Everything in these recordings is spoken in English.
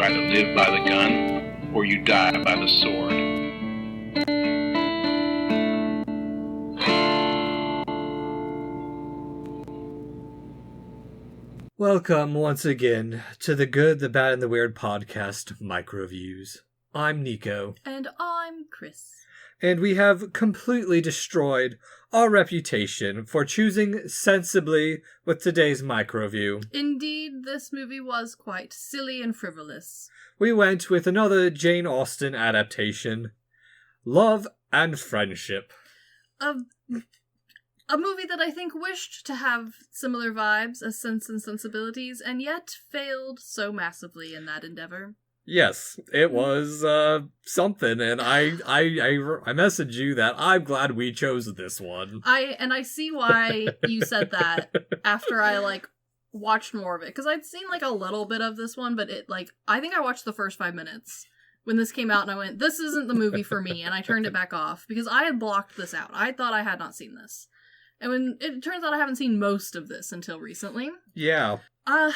either live by the gun or you die by the sword. Welcome once again to the Good, the Bad, and the Weird podcast, MicroViews. I'm Nicho. And I'm Chris. And we have completely destroyed our reputation for choosing sensibly with today's MicroView. Indeed, this movie was quite silly and frivolous. We went with another Jane Austen adaptation, Love and Friendship. A movie that I think wished to have similar vibes as Sense and Sensibilities, and yet failed so massively in that endeavor. Yes, it was something, and I messaged you that I'm glad we chose this one. I see why you said that after I watched more of it, because I'd seen a little bit of this one, but I think I watched the first 5 minutes when this came out, and I went, this isn't the movie for me, and I turned it back off because I had blocked this out. I thought I had not seen this, and when it turns out I haven't seen most of this until recently. Yeah. And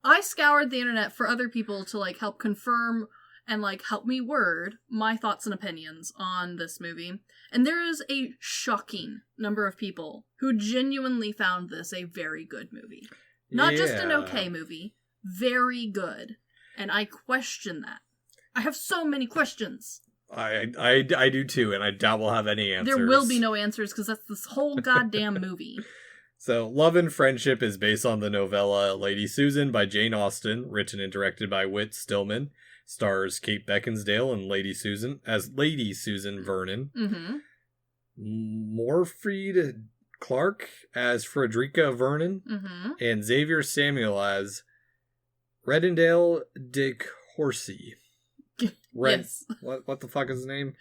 I scoured the internet for other people to help confirm and help me word my thoughts and opinions on this movie. And there is a shocking number of people who genuinely found this a very good movie. Not just an okay movie, very good. And I question that. I have so many questions. I do too, and I doubt we'll have any answers. There will be no answers because that's this whole goddamn movie. So, Love and Friendship is based on the novella Lady Susan by Jane Austen, written and directed by Whit Stillman. Stars Kate Beckinsale and Lady Susan Vernon. Mm-hmm. Morfried Clark as Frederica Vernon. Mm-hmm. And Xavier Samuel as Redendale Dick Horsey. Yes. What the fuck is his name?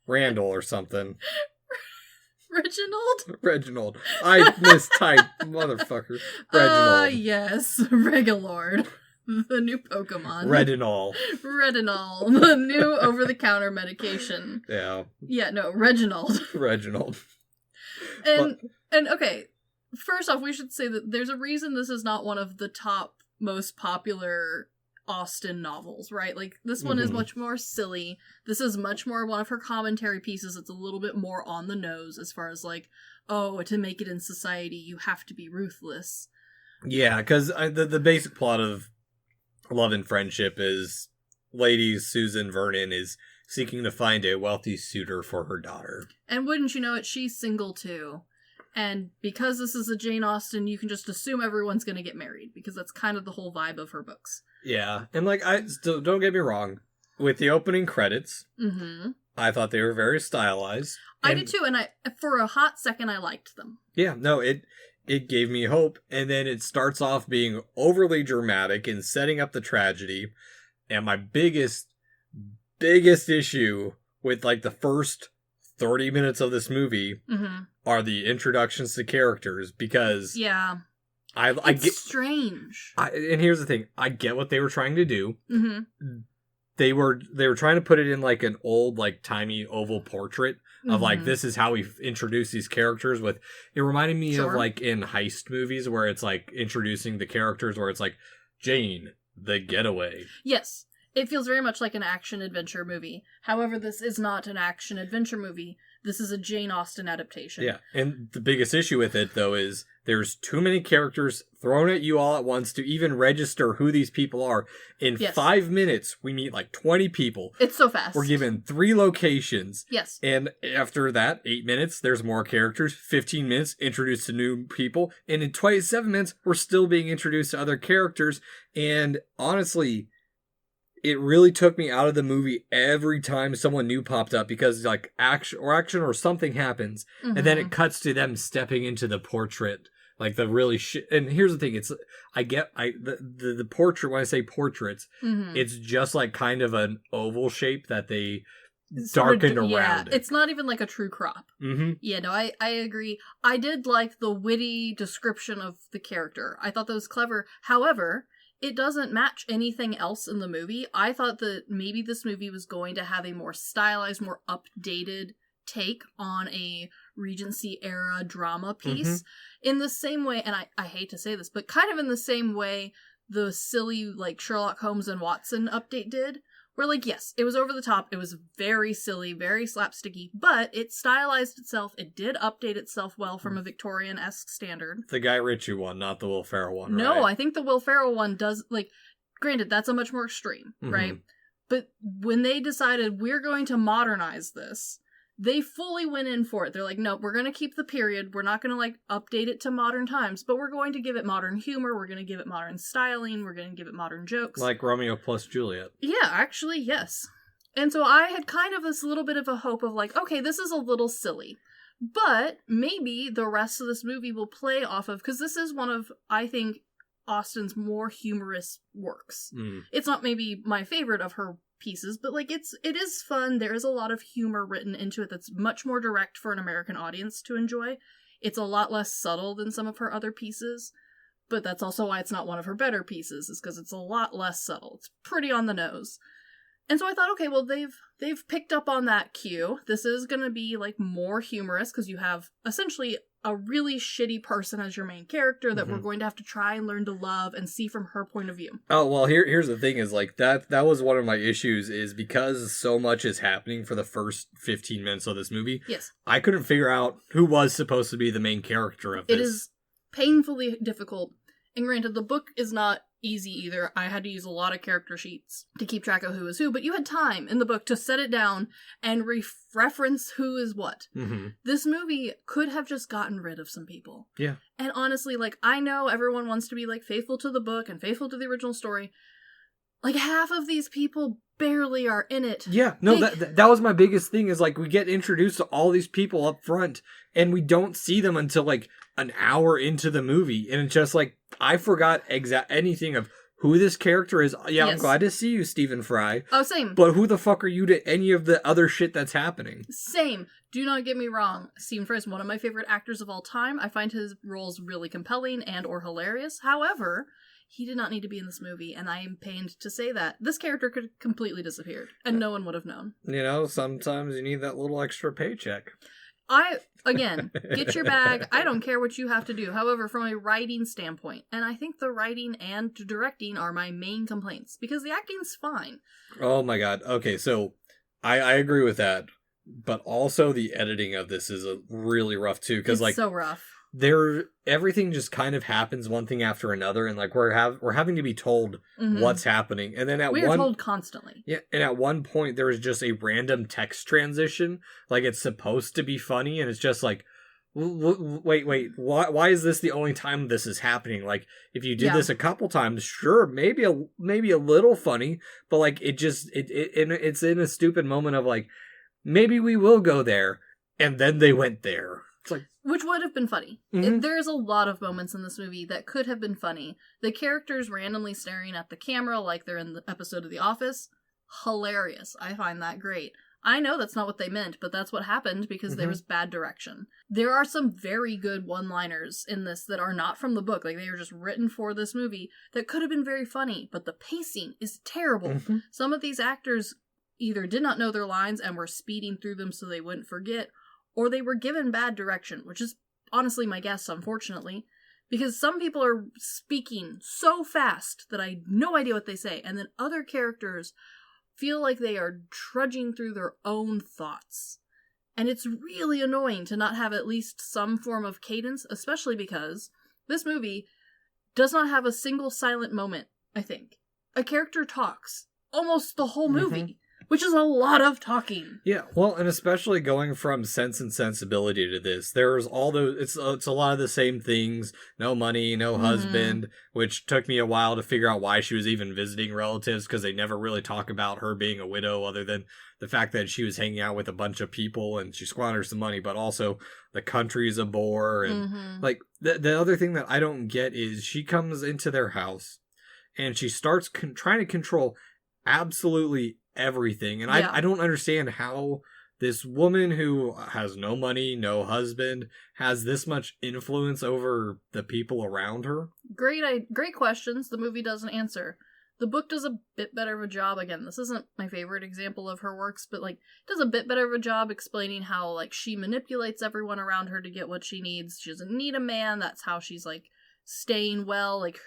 Randall or something. Reginald. I mistyped, motherfucker. Reginald. Yes. Regalord. The new Pokemon. Retinol, the new over-the-counter medication. Yeah. Yeah, no, Reginald. And okay, first off, we should say that there's a reason this is not one of the top most popular Austen novels, right? This one is much more silly. This is much more one of her commentary pieces. It's a little bit more on the nose as far as to make it in society, you have to be ruthless. Yeah, because the basic plot of Love and Friendship is Lady Susan Vernon is seeking to find a wealthy suitor for her daughter. And wouldn't you know it, she's single too. And because this is a Jane Austen, you can just assume everyone's going to get married, because that's kind of the whole vibe of her books. Yeah, and I still, don't get me wrong, with the opening credits, I thought they were very stylized. I did too, and for a hot second I liked them. Yeah, no, it gave me hope, and then it starts off being overly dramatic and setting up the tragedy, and my biggest issue with the first 30 minutes of this movie are the introductions to characters, because it's strange. And here's the thing, I get what they were trying to do. They were trying to put it in an old timey oval portrait of this is how we introduce these characters. With it reminded me of in heist movies where it's introducing the characters where it's Jane the getaway. Yes. It feels very much like an action-adventure movie. However, this is not an action-adventure movie. This is a Jane Austen adaptation. Yeah, and the biggest issue with it, though, is there's too many characters thrown at you all at once to even register who these people are. In 5 minutes, we meet 20 people. It's so fast. We're given 3 locations. Yes. And after that, 8 minutes, there's more characters. 15 minutes, introduced to new people. And in 27 minutes, we're still being introduced to other characters. And honestly, it really took me out of the movie every time someone new popped up, because action or something happens, and then it cuts to them stepping into the portrait, the really shit. And here's the thing: the portrait. When I say portraits, it's just kind of an oval shape that they darkened around. Yeah, it's not even a true crop. Yeah, no, I agree. I did like the witty description of the character. I thought that was clever. However, it doesn't match anything else in the movie. I thought that maybe this movie was going to have a more stylized, more updated take on a Regency era drama piece in the same way, and I hate to say this, but kind of in the same way the silly, like, Sherlock Holmes and Watson update did. Where, like, yes, it was over the top, it was very silly, very slapsticky, but it stylized itself, it did update itself well from a Victorian-esque standard. The Guy Ritchie one, not the Will Ferrell one, No, right? I think the Will Ferrell one does, like, granted, that's a much more extreme, right? But when they decided, we're going to modernize this, they fully went in for it. They're like, no, we're going to keep the period. We're not going to, like, update it to modern times, but we're going to give it modern humor. We're going to give it modern styling. We're going to give it modern jokes. Like Romeo plus Juliet. Yeah, actually, yes. And so I had kind of this little bit of a hope of, like, okay, this is a little silly, but maybe the rest of this movie will play off of, because this is one of, I think, Austen's more humorous works. It's not maybe my favorite of her pieces, but, like, it is fun. There is a lot of humor written into it that's much more direct for an American audience to enjoy. It's a lot less subtle than some of her other pieces, but that's also why it's not one of her better pieces, is because it's a lot less subtle. It's pretty on the nose. And so I thought, okay, well, they've picked up on that cue. This is going to be, like, more humorous, because you have essentially a really shitty person as your main character that we're going to have to try and learn to love and see from her point of view. Oh, well, here's the thing is, like, that was one of my issues, is because so much is happening for the first 15 minutes of this movie. Yes. I couldn't figure out who was supposed to be the main character of this. It is painfully difficult. And granted, the book is not easy either. I had to use a lot of character sheets to keep track of who is who, but you had time in the book to set it down and reference who is what. This movie could have just gotten rid of some people. Yeah. And honestly, like, I know everyone wants to be, like, faithful to the book and faithful to the original story. Like, half of these people barely are in it. Yeah, no, that was my biggest thing, is, like, we get introduced to all these people up front, and we don't see them until, like, an hour into the movie, and it's just, like, I forgot anything of who this character is. Yeah, yes. I'm glad to see you, Stephen Fry. Oh, same. But who the fuck are you to any of the other shit that's happening? Same. Do not get me wrong. Stephen Fry is one of my favorite actors of all time. I find his roles really compelling and or hilarious. However, he did not need to be in this movie, and I am pained to say that. This character could have completely disappeared, and no one would have known. You know, sometimes you need that little extra paycheck. Again, get your bag. I don't care what you have to do. However, from a writing standpoint, and I think the writing and directing are my main complaints, because the acting's fine. Oh my god. Okay, so I agree with that, but also the editing of this is really rough too, because, like, so rough. Everything just kind of happens one thing after another, and, like, we're having to be told what's happening, and then we're told constantly. Yeah, and at one point there is just a random text transition, like it's supposed to be funny, and it's just like, wait, why is this the only time this is happening? Like, if you did this a couple times, sure, maybe a little funny, but, like, it's in a stupid moment of, like, maybe we will go there, and then they went there. It's like, which would have been funny. There's a lot of moments in this movie that could have been funny. The characters randomly staring at the camera like they're in the episode of The Office, hilarious. I find that great. I know that's not what they meant, but that's what happened because there was bad direction. There are some very good one-liners in this that are not from the book. Like, they were just written for this movie that could have been very funny, but the pacing is terrible. Some of these actors either did not know their lines and were speeding through them so they wouldn't forget, or they were given bad direction, which is honestly my guess, unfortunately, because some people are speaking so fast that I have no idea what they say, and then other characters feel like they are trudging through their own thoughts. And it's really annoying to not have at least some form of cadence, especially because this movie does not have a single silent moment, I think. A character talks almost the whole movie. Which is a lot of talking. Yeah, well, and especially going from Sense and Sensibility to this, there's all those, it's a lot of the same things. No money, no husband, which took me a while to figure out why she was even visiting relatives, because they never really talk about her being a widow, other than the fact that she was hanging out with a bunch of people and she squanders some money, but also the country's a bore. And like, the other thing that I don't get is she comes into their house and she starts trying to control absolutely everything, and I don't understand how this woman who has no money, no husband, has this much influence over the people around her. Great questions the movie doesn't answer. The book does a bit better of a job. Again, this isn't my favorite example of her works, but, like, it does a bit better of a job explaining how, like, she manipulates everyone around her to get what she needs. She doesn't need a man. That's how she's, like, staying well. Like,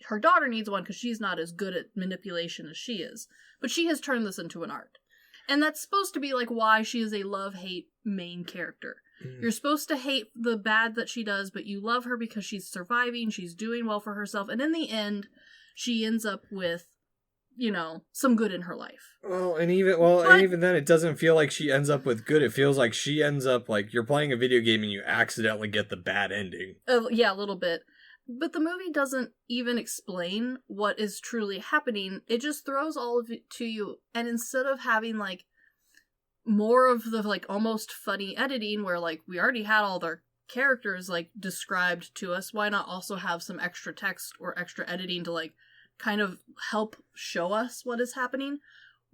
her daughter needs one because she's not as good at manipulation as she is. But she has turned this into an art. And that's supposed to be, like, why she is a love-hate main character. You're supposed to hate the bad that she does, but you love her because she's surviving, she's doing well for herself, and in the end, she ends up with, you know, some good in her life. And even then, it doesn't feel like she ends up with good. It feels like she ends up, like, you're playing a video game and you accidentally get the bad ending. Yeah, a little bit. But the movie doesn't even explain what is truly happening. It just throws all of it to you, and instead of having, like, more of the, like, almost funny editing where, like, we already had all their characters, like, described to us, why not also have some extra text or extra editing to, like, kind of help show us what is happening?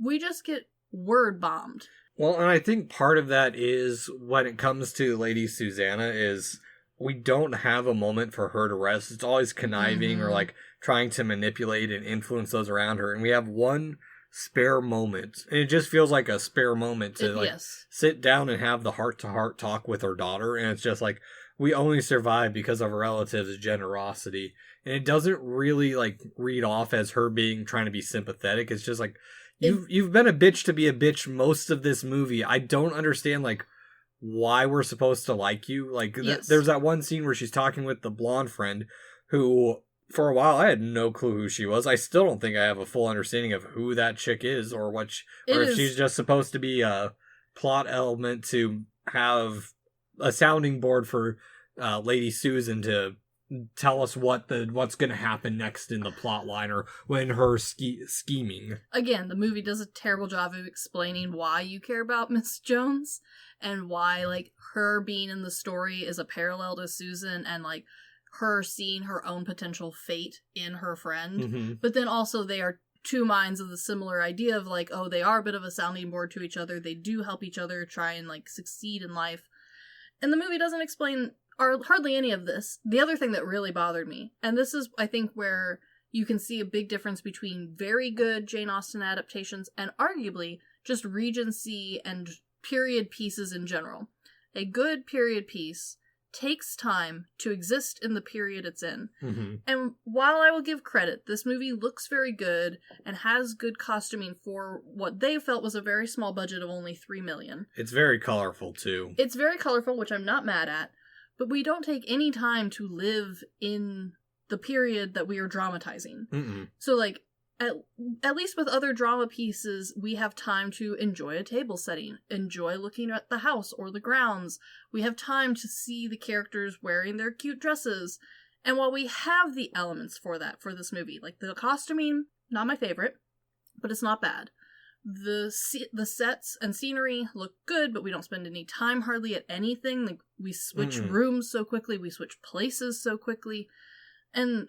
We just get word bombed. Well, and I think part of that is, when it comes to Lady Susanna, is we don't have a moment for her to rest. It's always conniving or, like, trying to manipulate and influence those around her, and we have one spare moment, and it just feels like a spare moment to sit down and have the heart-to-heart talk with her daughter, and it's just like, we only survive because of her relatives' generosity, and it doesn't really, like, read off as her trying to be sympathetic. It's just like, you've been a bitch to be a bitch most of this movie. I don't understand, like, why we're supposed to like you. Like, there's that one scene where she's talking with the blonde friend who, for a while, I had no clue who she was. I still don't think I have a full understanding of who that chick is, or if she's just supposed to be a plot element to have a sounding board for Lady Susan to tell us what's going to happen next in the plot line, or when her scheming. Again, the movie does a terrible job of explaining why you care about Miss Jones, and why, like, her being in the story is a parallel to Susan, and, like, her seeing her own potential fate in her friend. But then also they are two minds of the similar idea of, like, oh, they are a bit of a sounding board to each other. They do help each other try and, like, succeed in life. And the movie doesn't explain hardly any of this. The other thing that really bothered me, and this is, I think, where you can see a big difference between very good Jane Austen adaptations and arguably just Regency and period pieces in general. A good period piece takes time to exist in the period it's in. And while I will give credit, this movie looks very good and has good costuming for what they felt was a very small budget of only $3 million. It's very colorful, too. It's very colorful, which I'm not mad at, but we don't take any time to live in the period that we are dramatizing. So, like, at least with other drama pieces, we have time to enjoy a table setting, enjoy looking at the house or the grounds. We have time to see the characters wearing their cute dresses. And while we have the elements for that for this movie, like the costuming, not my favorite, but it's not bad. The sets and scenery look good, but we don't spend any time hardly at anything. Like, we switch rooms so quickly, we switch places so quickly. And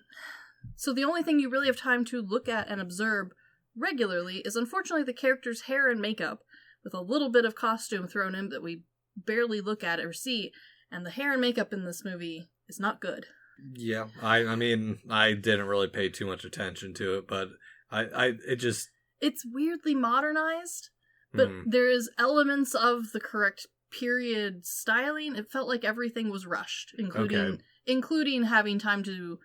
so the only thing you really have time to look at and observe regularly is, unfortunately, the character's hair and makeup, with a little bit of costume thrown in that we barely look at or see, and the hair and makeup in this movie is not good. Yeah, I mean, I didn't really pay too much attention to it, but it's weirdly modernized, but there is elements of the correct period styling. It felt like everything was rushed, including having time to,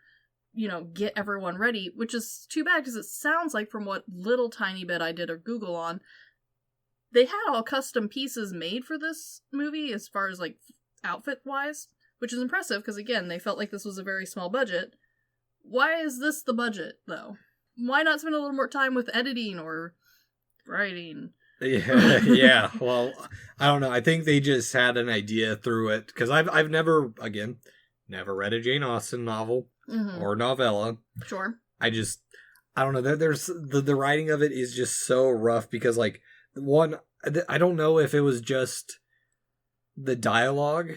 you know, get everyone ready, which is too bad because it sounds like, from what little tiny bit I did a Google on, they had all custom pieces made for this movie as far as, like, outfit wise, which is impressive because, again, they felt like this was a very small budget. Why is this the budget, though? Why not spend a little more time with editing or writing? Yeah. Well, I don't know. I think they just had an idea through it, because I've never read a Jane Austen novel or novella. Sure. I don't know. There's the writing of it is just so rough because, like, one, I don't know if it was just the dialogue,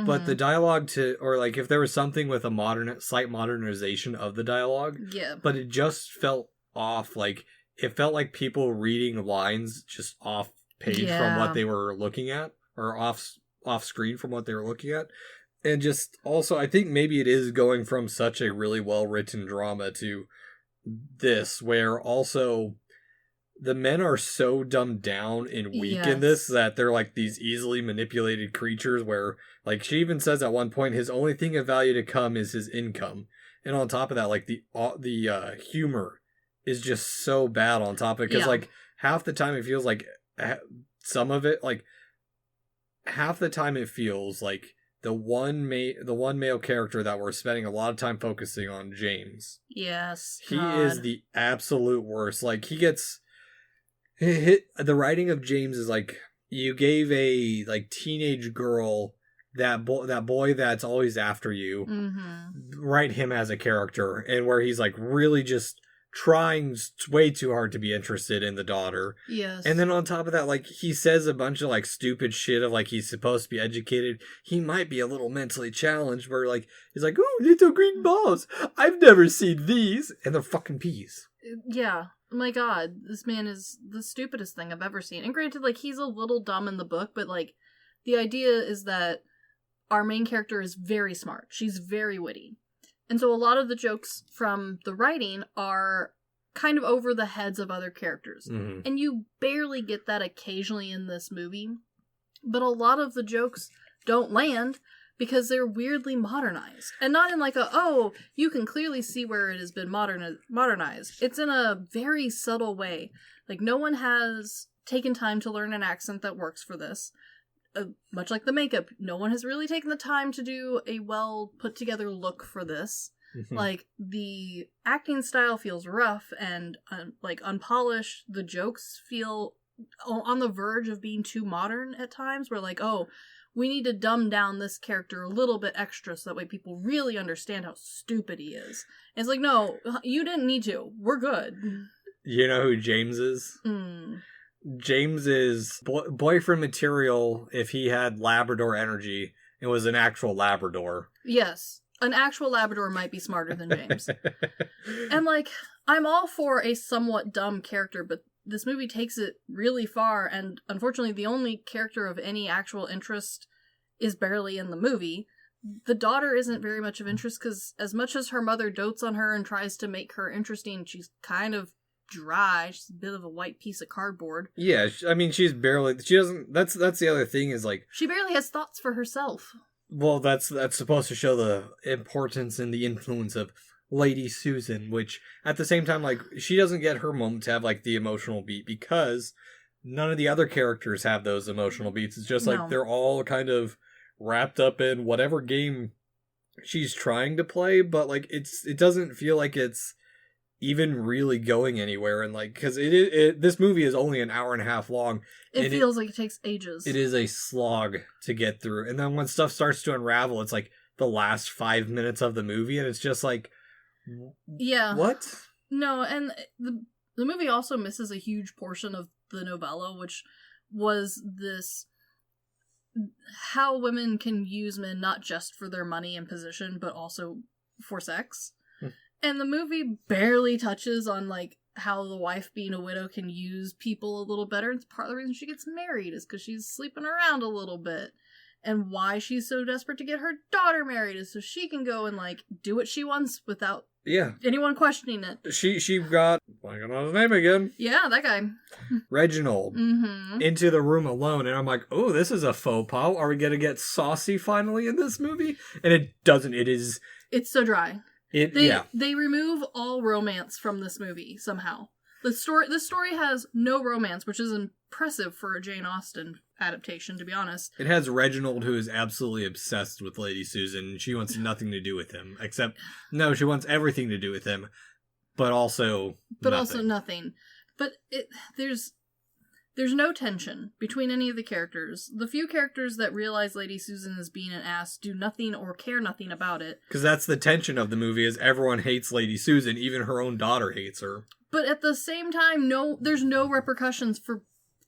but the dialogue or like if there was something with a slight modernization of the dialogue. Yeah. But it just felt off. Like, it felt like people reading lines just off page from what they were looking at, or off screen from what they were looking at. And just also, I think maybe it is going from such a really well-written drama to this, where also the men are so dumbed down and weak in this that they're like these easily manipulated creatures, where, like, she even says at one point, his only thing of value to come is his income. And on top of that, like the humor is just so bad on top of it, because like half the time it feels like some of it, like half the time it feels like the one male character that we're spending a lot of time focusing on, James. Yes. He is the absolute worst. Like, he gets hit. The writing of James is like, you gave a like teenage girl that boy that's always after you. Mm-hmm. Write him as a character, and where he's like really just trying way too hard to be interested in the daughter. Yes. And then on top of that, like, he says a bunch of like stupid shit of like he's supposed to be educated. He might be a little mentally challenged, where like he's like, "Oh, little green balls. I've never seen these." And they're fucking peas. Yeah. My God, this man is the stupidest thing I've ever seen. And granted, like, he's a little dumb in the book, but like the idea is that our main character is very smart. She's very witty. And so a lot of the jokes from the writing are kind of over the heads of other characters. Mm-hmm. And you barely get that occasionally in this movie. But a lot of the jokes don't land because they're weirdly modernized. And not in like you can clearly see where it has been modernized. It's in a very subtle way. Like, no one has taken time to learn an accent that works for this. Much like the makeup, no one has really taken the time to do a well put together look for this. Mm-hmm. Like, the acting style feels rough and like unpolished. The jokes feel on the verge of being too modern at times, where like, we need to dumb down this character a little bit extra so that way people really understand how stupid he is. And it's like, no, you didn't need to. We're good. You know who James is? James is boyfriend material if he had Labrador energy and was an actual Labrador. Yes. An actual Labrador might be smarter than James. And, like, I'm all for a somewhat dumb character, but this movie takes it really far, and unfortunately the only character of any actual interest is barely in the movie. The daughter isn't very much of interest, because as much as her mother dotes on her and tries to make her interesting, she's kind of dry. She's a bit of a white piece of cardboard. Yeah, I mean, she doesn't, that's the other thing is like, she barely has thoughts for herself. Well, that's supposed to show the importance and the influence of Lady Susan, which at the same time, like, she doesn't get her moment to have like the emotional beat because none of the other characters have those emotional beats. It's just like they're all kind of wrapped up in whatever game she's trying to play, but like it doesn't feel like it's even really going anywhere. And like, because this movie is only an hour and a half long. It feels like it takes ages. It is a slog to get through, and then when stuff starts to unravel, it's like the last 5 minutes of the movie, and it's just like, yeah, what? No, and the movie also misses a huge portion of the novella, which was this how women can use men not just for their money and position, but also for sex. And the movie barely touches on, like, how the wife being a widow can use people a little better. It's part of the reason she gets married is because she's sleeping around a little bit. And why she's so desperate to get her daughter married is so she can go and, like, do what she wants without anyone questioning it. She got, blanking on his name again. Yeah, that guy. Reginald. Mm-hmm. Into the room alone. And I'm like, oh, this is a faux pas. Are we going to get saucy finally in this movie? And it doesn't. It's so dry. They remove all romance from this movie somehow. This story has no romance, which is impressive for a Jane Austen adaptation, to be honest. It has Reginald, who is absolutely obsessed with Lady Susan, and she wants nothing to do with him. She wants everything to do with him, but also nothing. But there's no tension between any of the characters. The few characters that realize Lady Susan is being an ass do nothing or care nothing about it. Because that's the tension of the movie, is everyone hates Lady Susan, even her own daughter hates her. But at the same time, there's no repercussions for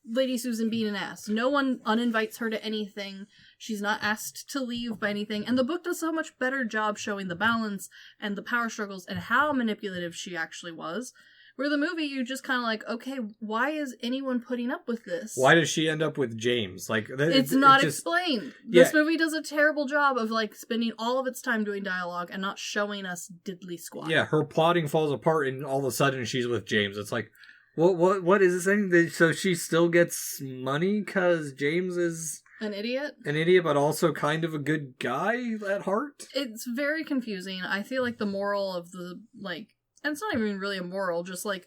Lady Susan being an ass. No one uninvites her to anything. She's not asked to leave by anything. And the book does so much better job showing the balance and the power struggles and how manipulative she actually was. Where the movie, you just kind of like, okay, why is anyone putting up with this? Why does she end up with James? Like, it's not explained. This movie does a terrible job of like spending all of its time doing dialogue and not showing us diddly squat. Yeah, her plotting falls apart, and all of a sudden she's with James. It's like, what is this thing? So she still gets money because James is An idiot? An idiot, but also kind of a good guy at heart? It's very confusing. I feel like the moral of the, like, and it's not even really a moral, just like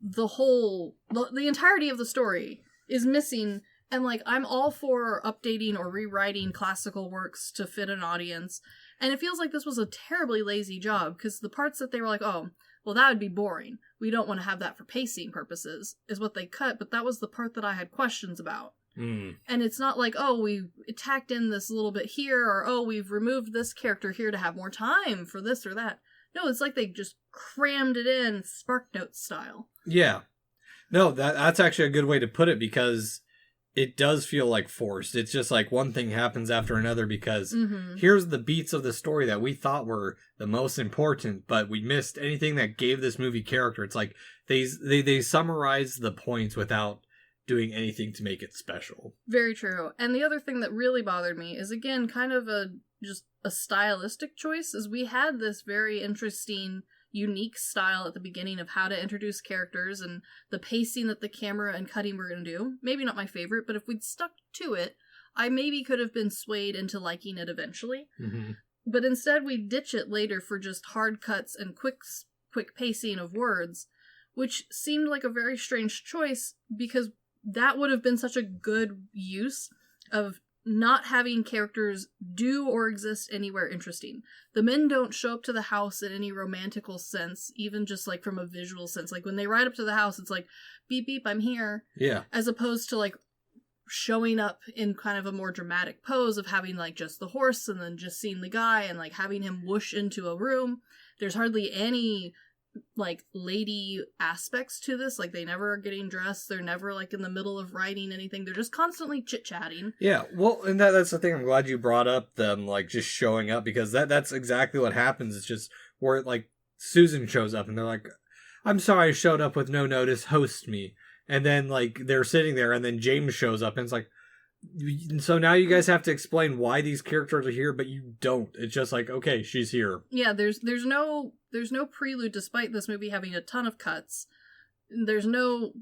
the entirety of the story is missing. And like, I'm all for updating or rewriting classical works to fit an audience. And it feels like this was a terribly lazy job, because the parts that they were like, oh, well, that would be boring. We don't want to have that for pacing purposes, is what they cut. But that was the part that I had questions about. Mm. And it's not like, oh, we tacked in this little bit here, or, oh, we've removed this character here to have more time for this or that. No, it's like they just crammed it in SparkNotes style. Yeah. No, that's actually a good way to put it, because it does feel like forced. It's just like one thing happens after another, because here's the beats of the story that we thought were the most important, but we missed anything that gave this movie character. It's like they summarize the points without doing anything to make it special. Very true. And the other thing that really bothered me is, again, kind of just a stylistic choice, is we had this very interesting, unique style at the beginning of how to introduce characters and the pacing that the camera and cutting were going to do. Maybe not my favorite, but if we'd stuck to it, I maybe could have been swayed into liking it eventually. Mm-hmm. But instead we ditch it later for just hard cuts and quick pacing of words, which seemed like a very strange choice, because that would have been such a good use of not having characters do or exist anywhere interesting. The men don't show up to the house in any romantical sense, even just like from a visual sense. Like when they ride up to the house, it's like, beep, beep, I'm here. Yeah. As opposed to like showing up in kind of a more dramatic pose of having like just the horse and then just seeing the guy and like having him whoosh into a room. There's hardly any like lady aspects to this. Like they never are getting dressed, they're never like in the middle of writing anything, they're just constantly chit-chatting. Yeah, well, and that's the thing. I'm glad you brought up them like just showing up, because that's exactly what happens. It's just where like Susan shows up and they're like, I'm sorry I showed up with no notice, host me. And then like they're sitting there and then James shows up and it's like, so now you guys have to explain why these characters are here, but you don't. It's just like, okay, she's here. Yeah, there's no prelude, despite this movie having a ton of cuts. There's no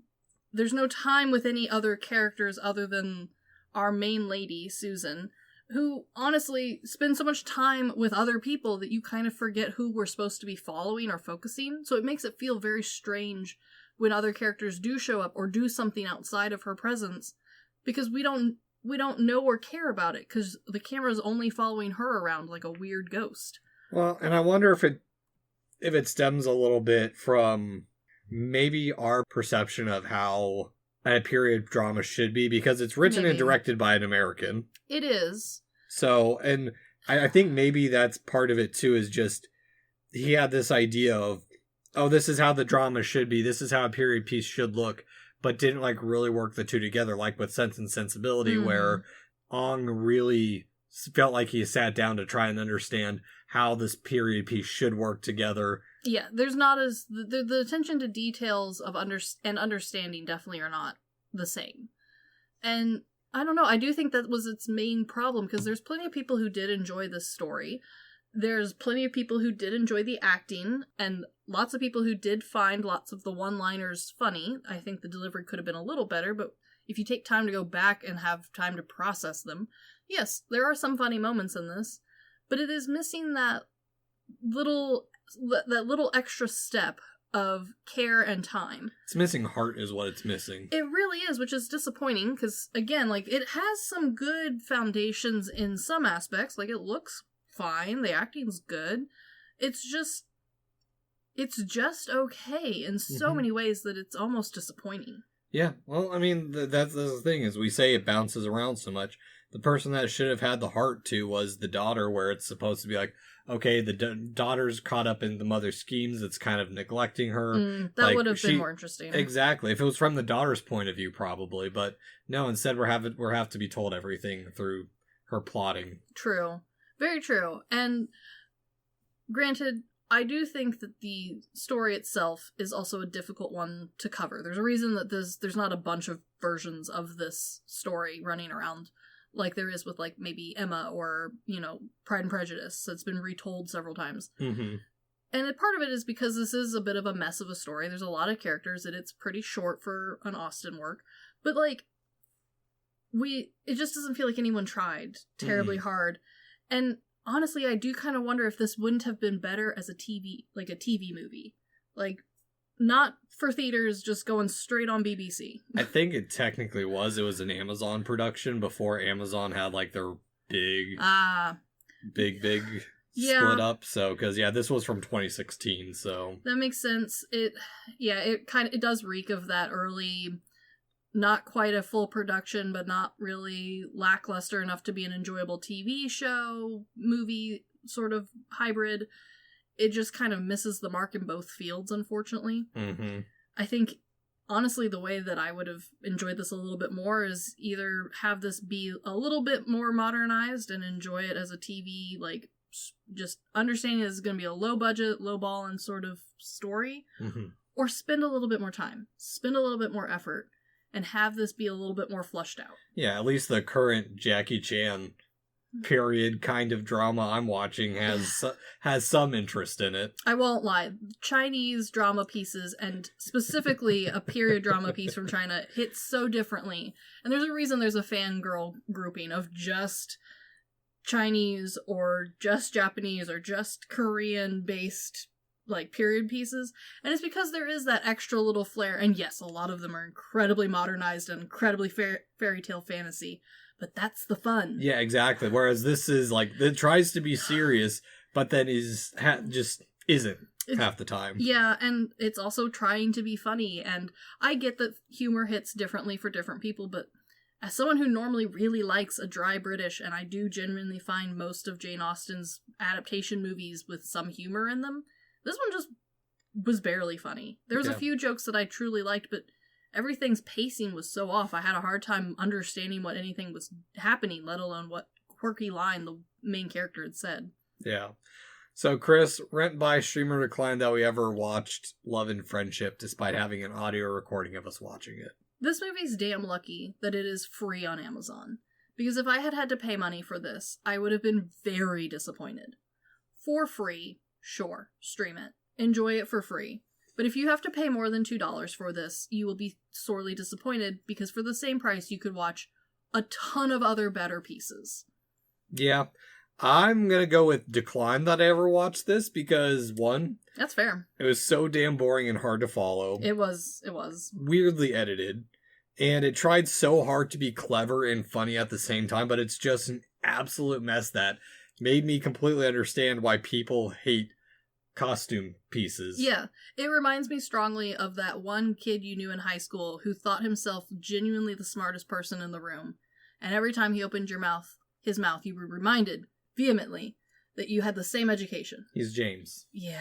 time with any other characters other than our main lady, Susan, who honestly spends so much time with other people that you kind of forget who we're supposed to be following or focusing. So it makes it feel very strange when other characters do show up or do something outside of her presence, because we don't know or care about it, because the camera's only following her around like a weird ghost. Well, and I wonder if it stems a little bit from maybe our perception of how a period drama should be, because it's written and directed by an American. It is. So, and I think maybe that's part of it too, is just he had this idea of, oh, this is how the drama should be, this is how a period piece should look, but didn't like really work the two together, like with Sense and Sensibility, where Ong really felt like he sat down to try and understand how this period piece should work together. Yeah, there's not as the attention to details of understanding definitely are not the same. And I don't know, I do think that was its main problem, because there's plenty of people who did enjoy this story. There's plenty of people who did enjoy the acting, and lots of people who did find lots of the one-liners funny. I think the delivery could have been a little better, but if you take time to go back and have time to process them, yes, there are some funny moments in this, but it is missing that little extra step of care and time. It's missing heart is what it's missing. It really is, which is disappointing, because, again, like, it has some good foundations in some aspects. Like, it looks fine, the acting's good. It's just okay in so many ways that it's almost disappointing. Yeah, well, I mean, that's the thing, is we say it bounces around so much. The person that should have had the heart to was the daughter, where it's supposed to be like, okay, the daughter's caught up in the mother's schemes, it's kind of neglecting her. That like, would have been more interesting. Exactly, if it was from the daughter's point of view, probably, but no, instead we have to be told everything through her plotting. True. Very true. And granted, I do think that the story itself is also a difficult one to cover. There's a reason that there's not a bunch of versions of this story running around like there is with, like, maybe Emma or, Pride and Prejudice. That's been retold several times. Mm-hmm. And part of it is because this is a bit of a mess of a story. There's a lot of characters, and it's pretty short for an Austen work. But, like, it just doesn't feel like anyone tried terribly hard. And honestly, I do kind of wonder if this wouldn't have been better as a TV movie. Like, not for theaters, just going straight on BBC. I think it technically was. It was an Amazon production before Amazon had, like, their big split up. So, because, this was from 2016, so. That makes sense. It does reek of that early, not quite a full production, but not really lackluster enough to be an enjoyable TV show, movie sort of hybrid. It just kind of misses the mark in both fields, unfortunately. Mm-hmm. I think, honestly, the way that I would have enjoyed this a little bit more is either have this be a little bit more modernized and enjoy it as a TV, like, just understanding it's going to be a low budget, low ball and sort of story, or spend a little bit more time, spend a little bit more effort, and have this be a little bit more flushed out. Yeah, at least the current Jackie Chan period kind of drama I'm watching has some interest in it. I won't lie. Chinese drama pieces, and specifically a period drama piece from China, hit so differently. And there's a reason there's a fangirl grouping of just Chinese or just Japanese or just Korean-based, like, period pieces. And it's because there is that extra little flair. And yes, a lot of them are incredibly modernized and incredibly fairy tale fantasy. But that's the fun. Yeah, exactly. Whereas this is, like, it tries to be serious, but then just isn't half the time. Yeah, and it's also trying to be funny. And I get that humor hits differently for different people, but as someone who normally really likes a dry British, and I do genuinely find most of Jane Austen's adaptation movies with some humor in them, this one just was barely funny. There was a few jokes that I truly liked, but everything's pacing was so off, I had a hard time understanding what anything was happening, let alone what quirky line the main character had said. Yeah. So, Chris, rent, buy, stream, or decline that we ever watched Love and Friendship, despite having an audio recording of us watching it. This movie's damn lucky that it is free on Amazon. Because if I had had to pay money for this, I would have been very disappointed. For free, sure, stream it. Enjoy it for free. But if you have to pay more than $2 for this, you will be sorely disappointed, because for the same price, you could watch a ton of other better pieces. Yeah. I'm going to go with decline that I ever watched this, because, one, that's fair. It was so damn boring and hard to follow. It was. Weirdly edited. And it tried so hard to be clever and funny at the same time, but it's just an absolute mess that made me completely understand why people hate costume pieces. Yeah, it reminds me strongly of that one kid you knew in high school who thought himself genuinely the smartest person in the room. And every time he opened his mouth, you were reminded vehemently that you had the same education. He's James. Yeah.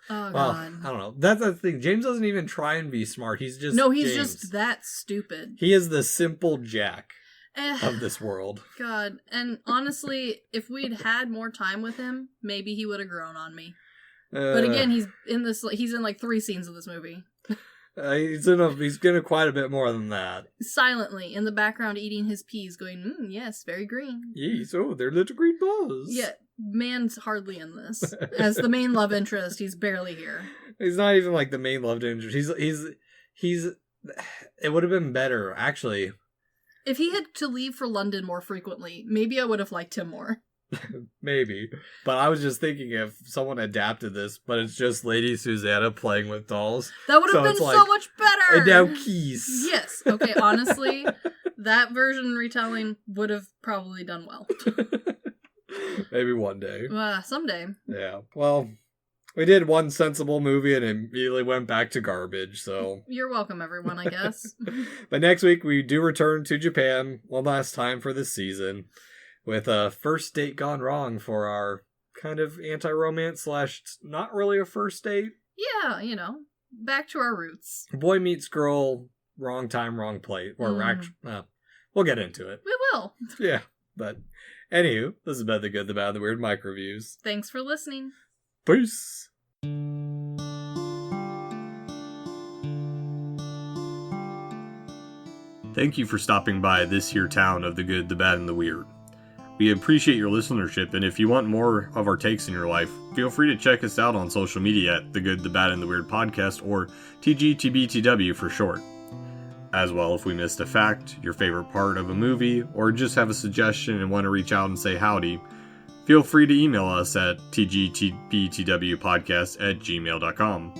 Oh, well, God. I don't know. That's the thing. James doesn't even try and be smart. He's just he's James. Just that stupid. He is the simple Jack of this world. God. And honestly, if we'd had more time with him, maybe he would have grown on me. But again, he's in like 3 scenes of this movie. He's in quite a bit more than that. Silently, in the background, eating his peas, going, yes, very green. Yes, they're little green balls. Yeah, man's hardly in this. As the main love interest, he's barely here. He's not even like the main love interest. He's it would have been better, actually. If he had to leave for London more frequently, maybe I would have liked him more. Maybe. But I was just thinking if someone adapted this, but it's just Lady Susanna playing with dolls. That would have been so much better! And now keys. Yes. Okay, honestly, that version retelling would have probably done well. Maybe one day. Someday. Yeah. Well, we did one sensible movie and immediately went back to garbage, so... You're welcome, everyone, I guess. But next week, we do return to Japan one last time for this season, with a first date gone wrong for our kind of anti-romance / not really a first date. Yeah, back to our roots. Boy meets girl, wrong time, wrong place. Or we'll get into it. We will. Yeah, but anywho, this has been The Good, the Bad, the Weird MicroViews. Thanks for listening. Peace. Thank you for stopping by this here town of the good, the bad, and the weird. We appreciate your listenership, and if you want more of our takes in your life, feel free to check us out on social media at The Good, the Bad, and the Weird Podcast, or TGTBTW for short. As well, if we missed a fact, your favorite part of a movie, or just have a suggestion and want to reach out and say howdy, feel free to email us at tgtbtwpodcast@gmail.com.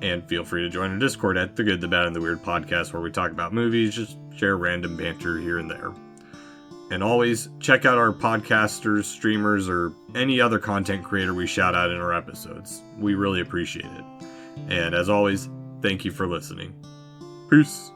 And feel free to join our Discord at The Good, The Bad, and The Weird Podcast, where we talk about movies, just share random banter here and there. And always, check out our podcasters, streamers, or any other content creator we shout out in our episodes. We really appreciate it. And as always, thank you for listening. Peace.